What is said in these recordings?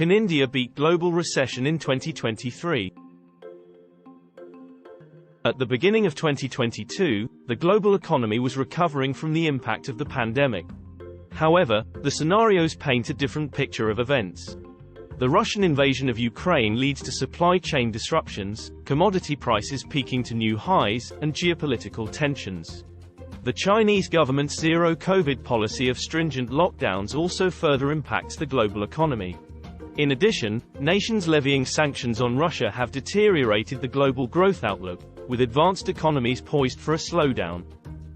Can India beat global recession in 2023? At the beginning of 2022, the global economy was recovering from the impact of the pandemic. However, the scenarios paint a different picture of events. The Russian invasion of Ukraine leads to supply chain disruptions, commodity prices peaking to new highs, and geopolitical tensions. The Chinese government's zero-COVID policy of stringent lockdowns also further impacts the global economy. In addition, nations levying sanctions on Russia have deteriorated the global growth outlook, with advanced economies poised for a slowdown.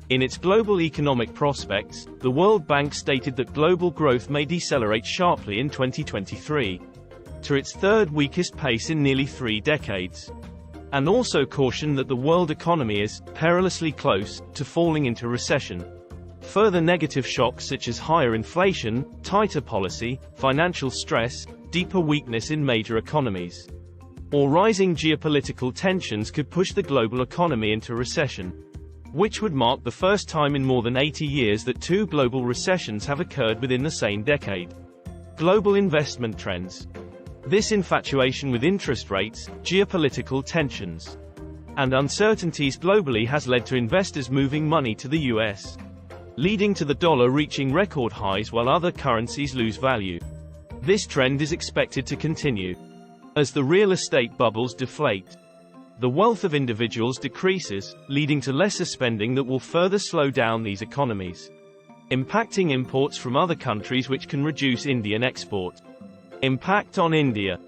In its global economic prospects, the World Bank stated that global growth may decelerate sharply in 2023, to its third weakest pace in nearly 3 decades. And also cautioned that the world economy is perilously close to falling into recession. Further negative shocks such as higher inflation, tighter policy, financial stress, deeper weakness in major economies, or rising geopolitical tensions could push the global economy into recession, which would mark the first time in more than 80 years that 2 global recessions have occurred within the same decade. Global investment trends. This infatuation with interest rates, geopolitical tensions, and uncertainties globally has led to investors moving money to the US, leading to the dollar reaching record highs while other currencies lose value. This trend is expected to continue as the real estate bubbles deflate. The wealth of individuals decreases, leading to lesser spending that will further slow down these economies, impacting imports from other countries, which can reduce Indian export. Impact on India.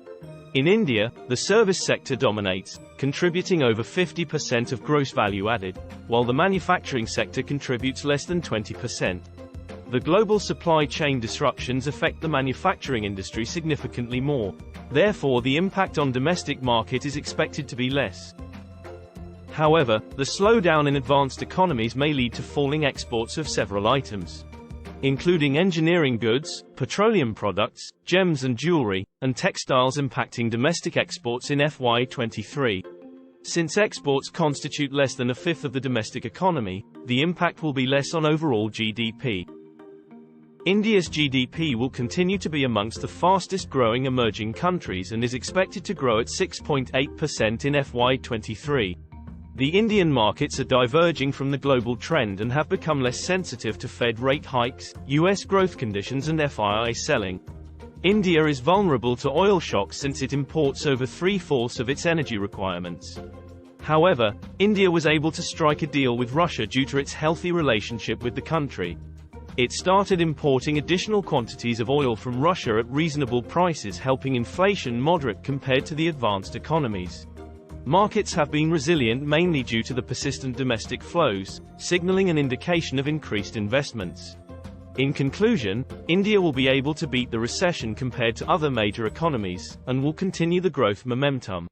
In India, the service sector dominates, contributing over 50% of gross value added, while the manufacturing sector contributes less than 20%. The global supply chain disruptions affect the manufacturing industry significantly more. Therefore, the impact on domestic market is expected to be less. However, the slowdown in advanced economies may lead to falling exports of several items, including engineering goods, petroleum products, gems and jewelry, and textiles, impacting domestic exports in FY23. Since exports constitute less than a fifth of the domestic economy, the impact will be less on overall GDP. India's GDP will continue to be amongst the fastest growing emerging countries and is expected to grow at 6.8% in FY23. The Indian markets are diverging from the global trend and have become less sensitive to Fed rate hikes, US growth conditions and FII selling. India is vulnerable to oil shocks since it imports over 3/4 of its energy requirements. However, India was able to strike a deal with Russia due to its healthy relationship with the country. It started importing additional quantities of oil from Russia at reasonable prices, helping inflation moderate compared to the advanced economies. Markets have been resilient mainly due to the persistent domestic flows, signaling an indication of increased investments. In conclusion, India will be able to beat the recession compared to other major economies, and will continue the growth momentum.